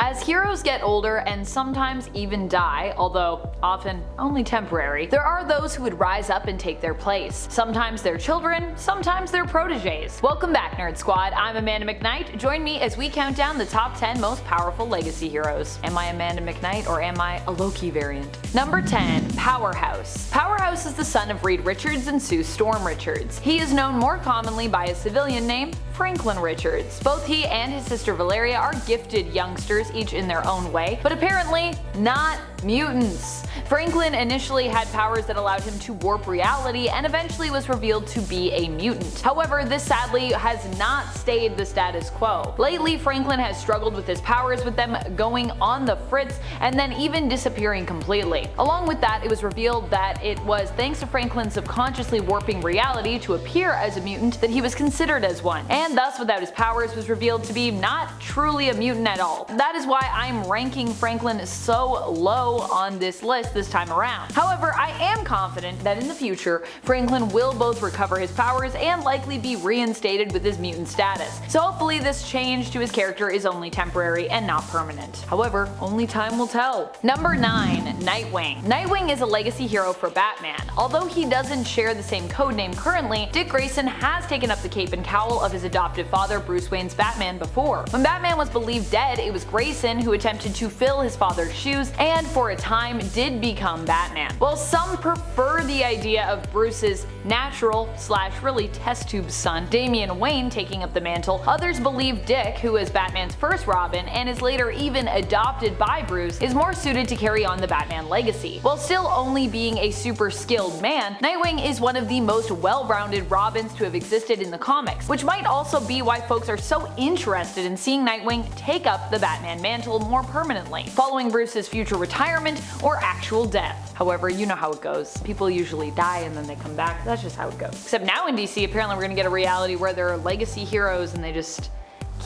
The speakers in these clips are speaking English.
As heroes get older and sometimes even die, although often only temporary, there are those who would rise up and take their place. Sometimes they're children, sometimes they're proteges. Welcome back, Nerd Squad. I'm Amanda McKnight. Join me as we count down the top 10 most powerful legacy heroes. Am I Amanda McKnight or am I a Loki variant? Number 10. Powerhouse. Powerhouse is the son of Reed Richards and Sue Storm Richards. He is known more commonly by his civilian name, Franklin Richards. Both he and his sister Valeria are gifted youngsters, each in their own way, but apparently not mutants. Franklin initially had powers that allowed him to warp reality and eventually was revealed to be a mutant. However, this sadly has not stayed the status quo. Lately, Franklin has struggled with his powers, with them going on the fritz and then even disappearing completely. Along with that, it was revealed that it was thanks to Franklin subconsciously warping reality to appear as a mutant that he was considered as one, and thus without his powers was revealed to be not truly a mutant at all. That is why I'm ranking Franklin so low on this list this time around. However, I am confident that in the future, Franklin will both recover his powers and likely be reinstated with his mutant status. So hopefully this change to his character is only temporary and not permanent. However, only time will tell. Number 9. Nightwing. Nightwing is a legacy hero for Batman. Although he doesn't share the same codename currently, Dick Grayson has taken up the cape and cowl of his adoptive father Bruce Wayne's Batman before. When Batman was believed dead, it was Grayson who attempted to fill his father's shoes and for a time did become Batman. While some prefer the idea of Bruce's natural / really test tube son, Damian Wayne, taking up the mantle, others believe Dick, who was Batman's first Robin and is later even adopted by Bruce, is more suited to carry on the Batman legacy. While still only being a super skilled man, Nightwing is one of the most well-rounded Robins to have existed in the comics, which might also be why folks are so interested in seeing Nightwing take up the Batman mantle more permanently, following Bruce's future retirement or actual death. However, you know how it goes. People usually die and then they come back. That's just how it goes. Except now in DC, apparently we're gonna get a reality where there are legacy heroes and they just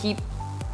keep.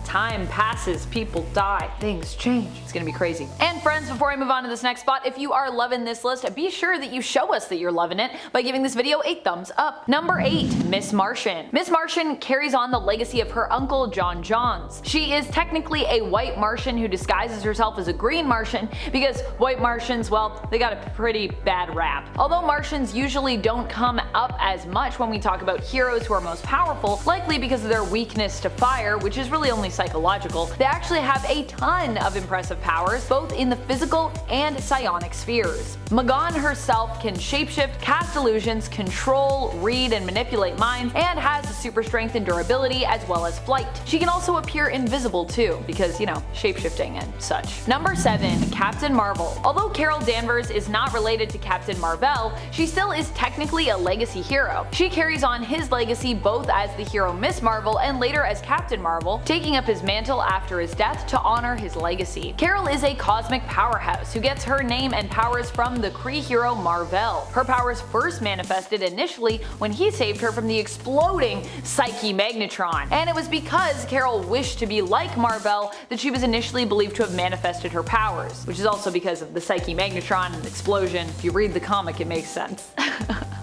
Time passes, people die, things change. It's gonna be crazy. And friends, before I move on to this next spot, if you are loving this list, be sure that you show us that you're loving it by giving this video a thumbs up. Number 8. Miss Martian. Miss Martian carries on the legacy of her uncle John Johns. She is technically a white Martian who disguises herself as a green Martian because white Martians, well, they got a pretty bad rap. Although Martians usually don't come up as much when we talk about heroes who are most powerful, likely because of their weakness to fire, which is really only psychological, they actually have a ton of impressive powers both in the physical and psionic spheres. Magon herself can shapeshift, cast illusions, control, read, and manipulate minds, and has super strength and durability as well as flight. She can also appear invisible too, because, you know, shapeshifting and such. Number 7. Captain Marvel. Although Carol Danvers is not related to Captain Marvel, she still is technically a legacy hero. She carries on his legacy both as the hero Miss Marvel and later as Captain Marvel, taking up his mantle after his death to honor his legacy. Carol is a cosmic powerhouse who gets her name and powers from the Kree hero Mar-Vell. Her powers first manifested initially when he saved her from the exploding Psyche Magnetron, and it was because Carol wished to be like Mar-Vell that she was initially believed to have manifested her powers, which is also because of the Psyche Magnetron and the explosion. If you read the comic, it makes sense.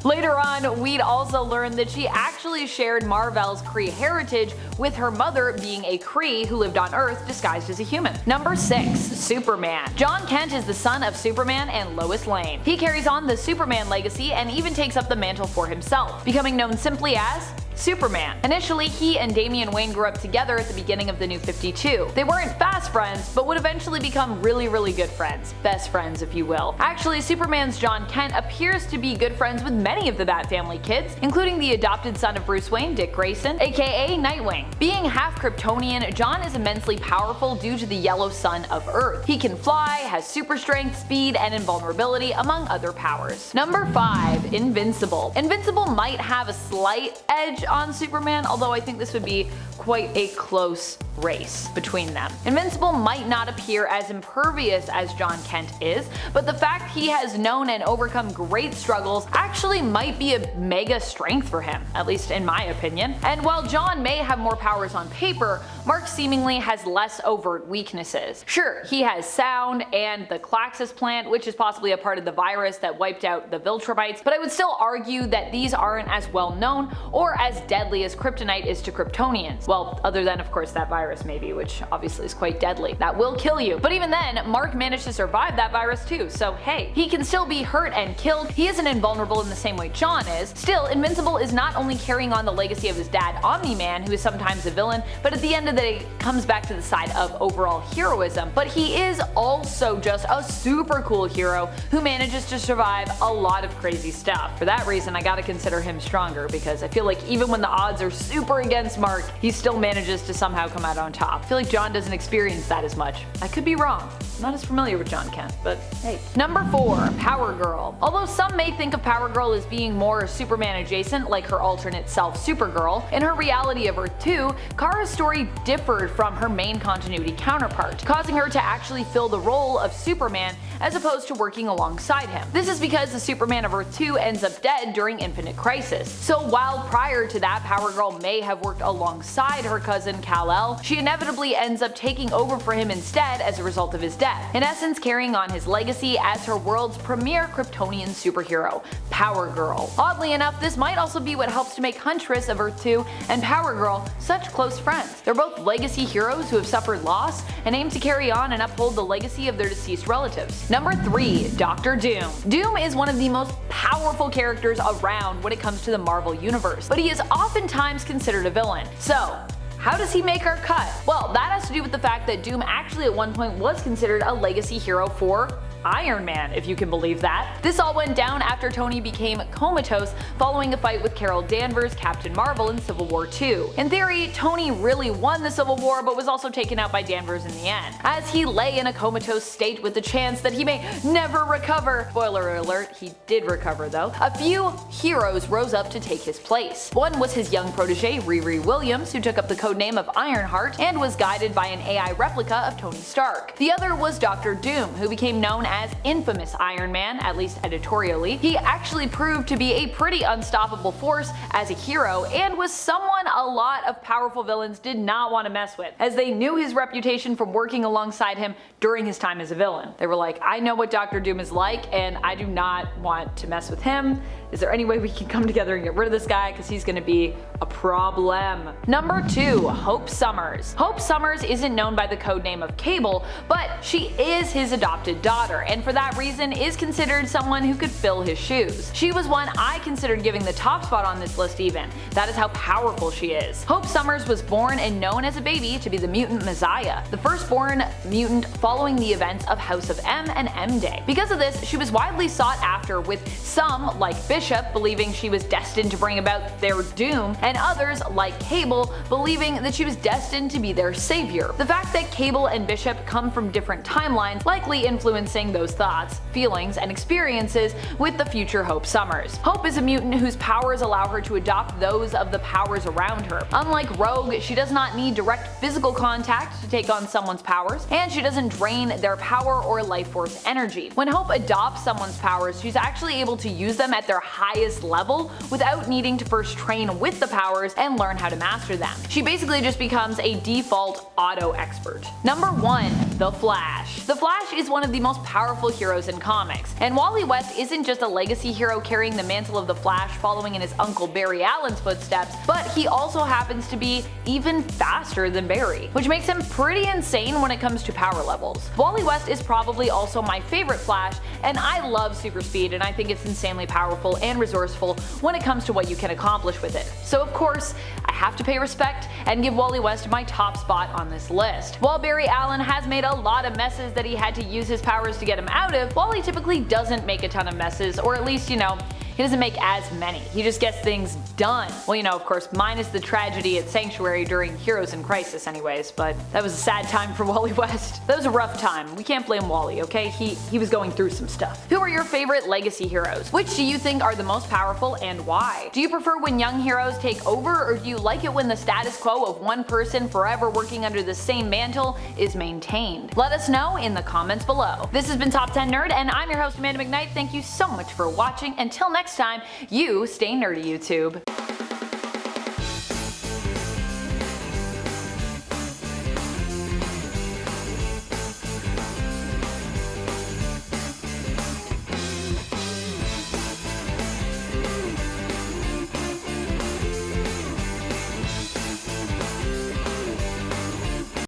Later on, we'd also learn that she actually shared Mar-Vell's Kree heritage, with her mother being a Kree who lived on Earth disguised as a human. Number 6. Superman. John Kent is the son of Superman and Lois Lane. He carries on the Superman legacy and even takes up the mantle for himself, becoming known simply as Superman. Initially, he and Damian Wayne grew up together at the beginning of the New 52. They weren't fast friends, but would eventually become really good friends. Best friends, if you will. Actually, Superman's John Kent appears to be good friends with many of the Bat family kids, including the adopted son of Bruce Wayne, Dick Grayson, aka Nightwing. Being half Kryptonian, John is immensely powerful due to the yellow sun of Earth. He can fly, has super strength, speed, and invulnerability, among other powers. Number 5. Invincible. Invincible might have a slight edge on Superman, although I think this would be quite a close race between them. Invincible might not appear as impervious as John Kent is, but the fact he has known and overcome great struggles actually might be a mega strength for him, at least in my opinion. And while John may have more powers on paper, Mark seemingly has less overt weaknesses. Sure, he has sound and the Klaxis plant, which is possibly a part of the virus that wiped out the Viltrumites, but I would still argue that these aren't as well known or as deadly as kryptonite is to Kryptonians. Well, other than of course that virus maybe, which obviously is quite deadly. That will kill you. But even then, Mark managed to survive that virus too, so hey, he can still be hurt and killed. He isn't invulnerable in the same way John is. Still, Invincible is not only carrying on the legacy of his dad Omni-Man, who is sometimes a villain, but at the end of the day comes back to the side of overall heroism. But he is also just a super cool hero who manages to survive a lot of crazy stuff. For that reason, I gotta consider him stronger, because I feel like even when the odds are super against Mark, he still manages to somehow come out on top. I feel like John doesn't experience that as much. I could be wrong. I'm not as familiar with John Kent, but hey. Number 4. Powergirl. Although some may think of Powergirl as being more Superman adjacent, like her alternate self Supergirl, in her reality of Earth 2, Kara's story differed from her main continuity counterpart, causing her to actually fill the role of Superman as opposed to working alongside him. This is because the Superman of Earth 2 ends up dead during Infinite Crisis. So while prior to that Powergirl may have worked alongside her cousin Kal-El, she inevitably ends up taking over for him instead as a result of his death, in essence carrying on his legacy as her world's premier Kryptonian superhero, Powergirl. Oddly enough, this might also be what helps to make Huntress of Earth 2 and Powergirl such close friends. They're both legacy heroes who have suffered loss and aim to carry on and uphold the legacy of their deceased relatives. Number 3. Dr. Doom. Doom is one of the most powerful characters around when it comes to the Marvel Universe, but he is oftentimes considered a villain. So, how does he make our cut? Well, that has to do with the fact that Doom actually at one point was considered a legacy hero for Iron Man, if you can believe that. This all went down after Tony became comatose following a fight with Carol Danvers, Captain Marvel in Civil War II. In theory, Tony really won the Civil War but was also taken out by Danvers in the end, as he lay in a comatose state with the chance that he may never recover. Spoiler alert, he did recover though. A few heroes rose up to take his place. One was his young protege Riri Williams, who took up the codename of Ironheart and was guided by an AI replica of Tony Stark. The other was Dr. Doom, who became known as infamous Iron Man, at least editorially. He actually proved to be a pretty unstoppable force as a hero and was someone a lot of powerful villains did not want to mess with, as they knew his reputation from working alongside him during his time as a villain. They were like, I know what Dr. Doom is like and I do not want to mess with him. Is there any way we can come together and get rid of this guy, because he's gonna be a problem. Number 2. Hope Summers. Hope Summers isn't known by the codename of Cable, but she is his adopted daughter, and for that reason is considered someone who could fill his shoes. She was one I considered giving the top spot on this list even. That is how powerful she is. Hope Summers was born and known as a baby to be the mutant Messiah, the firstborn mutant following the events of House of M and M-Day. Because of this, she was widely sought after, with some, like Bishop, believing she was destined to bring about their doom, and others, like Cable, believing that she was destined to be their savior. The fact that Cable and Bishop come from different timelines likely influencing those thoughts, feelings, and experiences with the future Hope Summers. Hope is a mutant whose powers allow her to adopt those of the powers around her. Unlike Rogue, she does not need direct physical contact to take on someone's powers, and she doesn't drain their power or life force energy. When Hope adopts someone's powers, she's actually able to use them at their highest level without needing to first train with the powers and learn how to master them. She basically just becomes a default auto expert. Number 1. The Flash. The Flash is one of the most powerful heroes in comics, and Wally West isn't just a legacy hero carrying the mantle of the Flash following in his uncle Barry Allen's footsteps, but he also happens to be even faster than Barry, which makes him pretty insane when it comes to power levels. Wally West is probably also my favorite Flash, and I love super speed and I think it's insanely powerful and resourceful when it comes to what you can accomplish with it. So of course, I have to pay respect and give Wally West my top spot on this list. While Barry Allen has made a lot of messes that he had to use his powers to get him out of, Wally typically doesn't make a ton of messes, or at least, he doesn't make as many. He just gets things done. Well, of course, minus the tragedy at Sanctuary during Heroes in Crisis anyways, but that was a sad time for Wally West. That was a rough time. We can't blame Wally, okay? He was going through some stuff. Who are your favorite legacy heroes? Which do you think are the most powerful and why? Do you prefer when young heroes take over, or do you like it when the status quo of one person forever working under the same mantle is maintained? Let us know in the comments below. This has been Top 10 Nerd, and I'm your host Amanda McKnight. Thank you so much for watching. Until next time, you stay nerdy, YouTube.